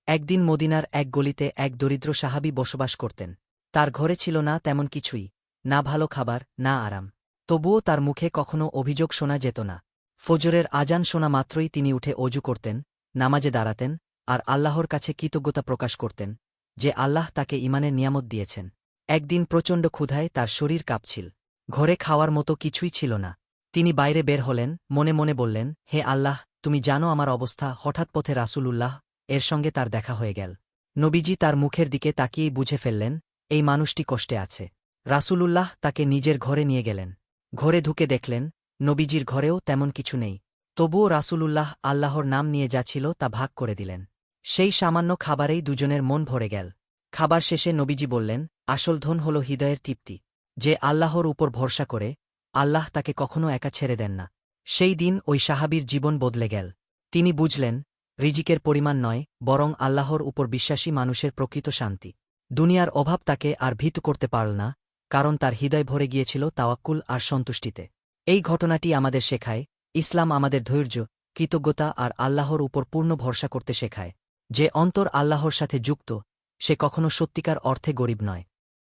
একদিন মদিনার এক গলিতে এক দরিদ্র সাহাবী বসবাস করতেন। তার ঘরে ছিল না তেমন কিছুই, না ভালো খাবার, না আরাম। তবুও তার মুখে কখনো অভিযোগ শোনা যেত না। ফজরের আজান শোনা মাত্রই তিনি উঠে অজু করতেন, নামাজে দাঁড়াতেন, আর আল্লাহর কাছে কৃতজ্ঞতা প্রকাশ করতেন যে আল্লাহ তাকে ঈমানের নিয়ামত দিয়েছেন। একদিন প্রচণ্ড ক্ষুধায় তার শরীর কাঁপছিল। ঘরে খাওয়ার মতো কিছুই ছিল না। তিনি বাইরে বের হলেন, মনে মনে বললেন, হে আল্লাহ, তুমি জানো আমার অবস্থা। হঠাৎ পথে রাসূলুল্লাহ এর সঙ্গে তার দেখা হয়ে গেল। নবীজি তার মুখের দিকে তাকিয়েই বুঝে ফেললেন, এই মানুষটি কষ্টে আছে। রাসূলুল্লাহ তাকে নিজের ঘরে নিয়ে গেলেন। ঘরে ঢুকে দেখলেন, নবীজির ঘরেও তেমন কিছু নেই। তবুও রাসূলুল্লাহ আল্লাহর নাম নিয়ে যা ছিল তা ভাগ করে দিলেন। সেই সামান্য খাবারেই দুজনের মন ভরে গেল। খাবার শেষে নবীজি বললেন, আসল ধন হল হৃদয়ের তৃপ্তি। যে আল্লাহর উপর ভরসা করে, আল্লাহ তাকে কখনো একা ছেড়ে দেন না। সেই দিন ওই সাহাবীর জীবন বদলে গেল। তিনি বুঝলেন, রিজিকের পরিমাণ নয়, বরং আল্লাহর উপর বিশ্বাসী মানুষের প্রকৃত শান্তি। দুনিয়ার অভাব তাকে আর ভীত করতে পারল না, কারণ তার হৃদয় ভরে গিয়েছিল তাওয়াক্কুল আর সন্তুষ্টিতে। এই ঘটনাটি আমাদের শেখায়, ইসলাম আমাদের ধৈর্য, কৃতজ্ঞতা আর আল্লাহর উপর পূর্ণ ভরসা করতে শেখায়। যে অন্তর আল্লাহর সাথে যুক্ত, সে কখনো সত্যিকার অর্থে গরিব নয়।